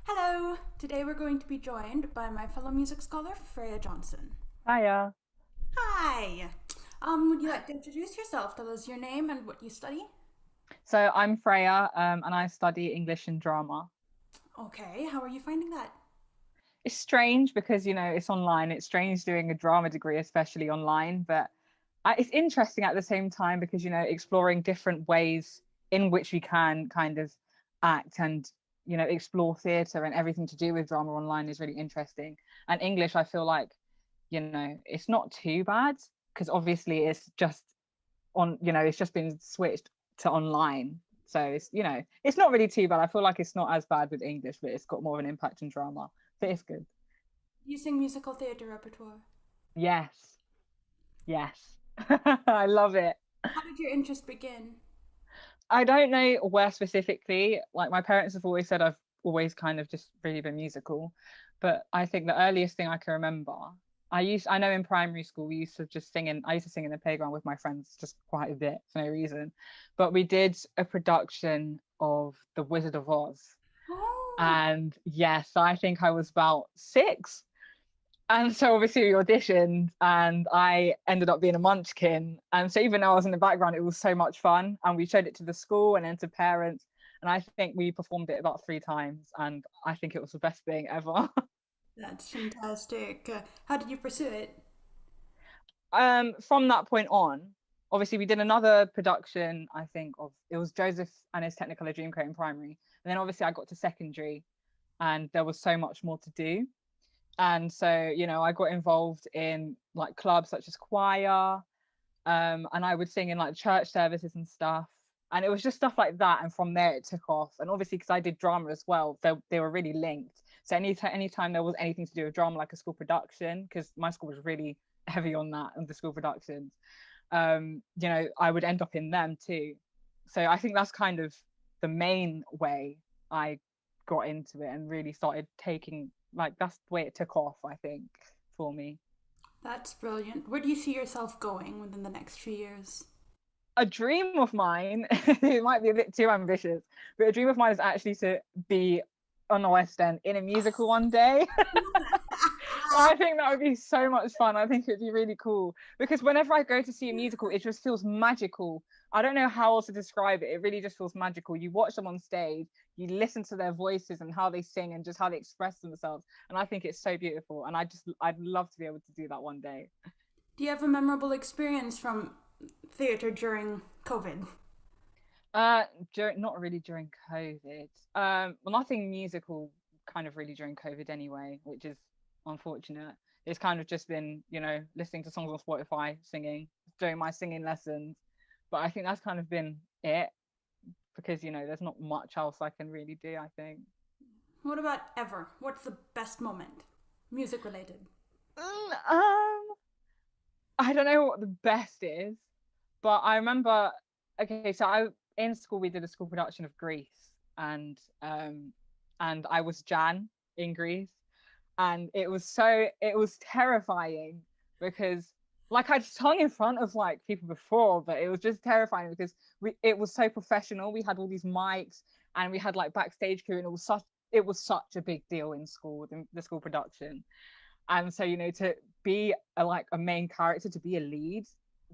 Hello! Today we're going to be joined by my fellow music scholar, Freya Johnson. Hiya. Hi! Would you like to introduce yourself? Tell us your name and what you study. So I'm Freya, and I study English and drama. Okay, how are you finding that? It's strange because, it's online. It's strange doing a drama degree, especially online, but it's interesting at the same time because, exploring different ways in which we can kind of act and, explore theatre and everything to do with drama online is really interesting. And English, I feel like, it's not too bad because obviously it's just been switched to online. So it's not really too bad. I feel like it's not as bad with English, but it's got more of an impact in drama. So it's good. You sing musical theatre repertoire. Yes. Yes. I love it. How did your interest begin? I don't know where specifically. Like my parents have always said I've always kind of just really been musical. But I think the earliest thing I can remember, I know in primary school we used to I used to sing in the playground with my friends just quite a bit for no reason. But we did a production of The Wizard of Oz. Oh, And yes, I think I was about 6. And so obviously we auditioned and I ended up being a munchkin. And so even though I was in the background, it was so much fun. And we showed it to the school and then to parents. And I think we performed it about 3 times. And I think it was the best thing ever. that's fantastic. How did you pursue it? From that point on, obviously we did another production, I think, of it was Joseph and his Technicolor Dreamcoat in primary. And then obviously I got to secondary and there was so much more to do. And so, I got involved in like clubs such as choir, and I would sing in like church services and stuff. And it was just stuff like that. And from there, it took off. And obviously, because I did drama as well, they were really linked. So anytime there was anything to do with drama, like a school production, because my school was really heavy on that and the school productions, I would end up in them too. So I think that's kind of the main way I got into it and really started taking like that's the way it took off, I think, for me. That's brilliant. Where do you see yourself going within the next few years? A dream of mine, it might be a bit too ambitious, but a dream of mine is actually to be on the West End in a musical one day. I think that would be so much fun. I think it'd be really cool because whenever I go to see a musical, it just feels magical. I don't know how else to describe it. It really just feels magical. You watch them on stage, you listen to their voices and how they sing and just how they express themselves. And I think it's so beautiful. And I'd love to be able to do that one day. Do you have a memorable experience from theatre during COVID? Uh, not really during COVID. Well, nothing musical kind of really during COVID anyway, which is unfortunate. It's kind of just been, listening to songs on Spotify, singing, doing my singing lessons. But I think that's kind of been it because, there's not much else I can really do, I think. What about ever? What's the best moment? Music related. Mm, I don't know what the best is, but I remember, okay, so in school we did a school production of Greece and I was Jan in Greece and it was terrifying because like I'd sung in front of like people before, but it was just terrifying because it was so professional. We had all these mics and we had like backstage crew and it was such a big deal in school, the school production. And so, to be like a main character, to be a lead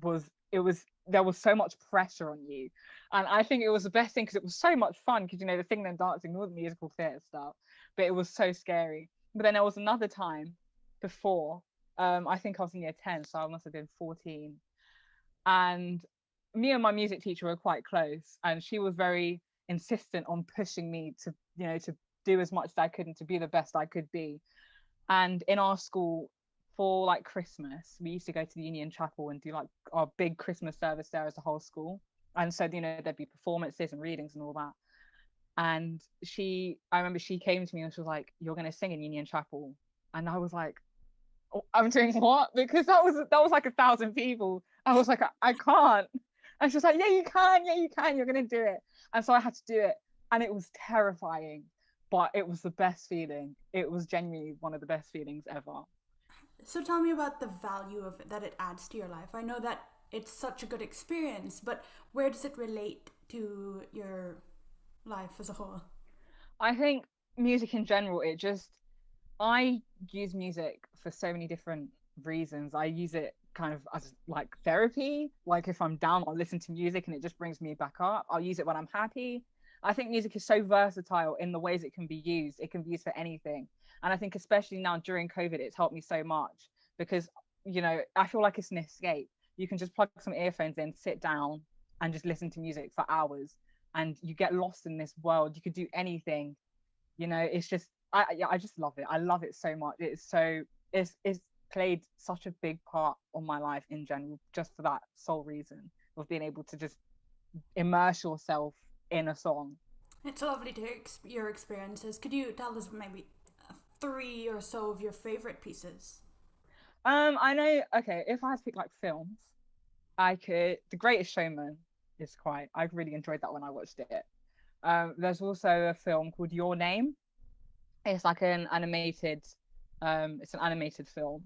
was there was so much pressure on you. And I think it was the best thing because it was so much fun because the singing and dancing, all the musical theatre stuff, but it was so scary. But then there was another time before, I think I was in year 10, so I must have been 14. And me and my music teacher were quite close, and she was very insistent on pushing me to do as much as I could and to be the best I could be. And in our school, for like Christmas, we used to go to the Union Chapel and do like our big Christmas service there as a whole school. And so, there'd be performances and readings and all that. And I remember she came to me and she was like, "You're going to sing in Union Chapel." And I was like, "Oh, I'm doing what?" Because that was like 1,000 people. I was like, I can't. And she was like, "Yeah, you can. Yeah, you can. You're going to do it." And so I had to do it. And it was terrifying, but it was the best feeling. It was genuinely one of the best feelings ever. So tell me about the value of it that it adds to your life. I know that it's such a good experience, but where does it relate to your life as a whole? I think music in general, I use music for so many different reasons. I use it kind of as like therapy. Like if I'm down, I'll listen to music and it just brings me back up. I'll use it when I'm happy. I think music is so versatile in the ways it can be used. It can be used for anything. And I think especially now during COVID, it's helped me so much because, I feel like it's an escape. You can just plug some earphones in, sit down and just listen to music for hours and you get lost in this world. You could do anything. It's just I just love it. I love it so much. It's played such a big part on my life in general, just for that sole reason of being able to just immerse yourself in a song. It's lovely to hear your experiences. Could you tell us maybe three or so of your favorite pieces? I know. Okay, if I had to pick like films, I could. The Greatest Showman is quite. I really enjoyed that when I watched it. There's also a film called Your Name. It's like it's an animated film,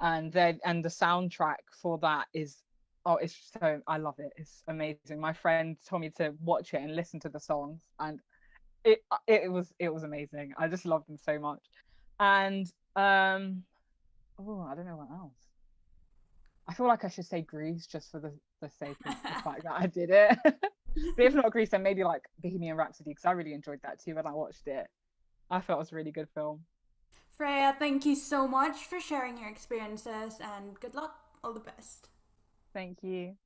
and the soundtrack for that is, oh, it's so, I love it. It's amazing. My friend told me to watch it and listen to the songs, and it was amazing. I just loved them so much. And oh, I don't know what else. I feel like I should say Grease just for the sake of the fact that I did it. But if not Grease, then maybe like Bohemian Rhapsody, because I really enjoyed that too when I watched it. I felt it was a really good film. Freya, thank you so much for sharing your experiences and good luck. All the best. Thank you.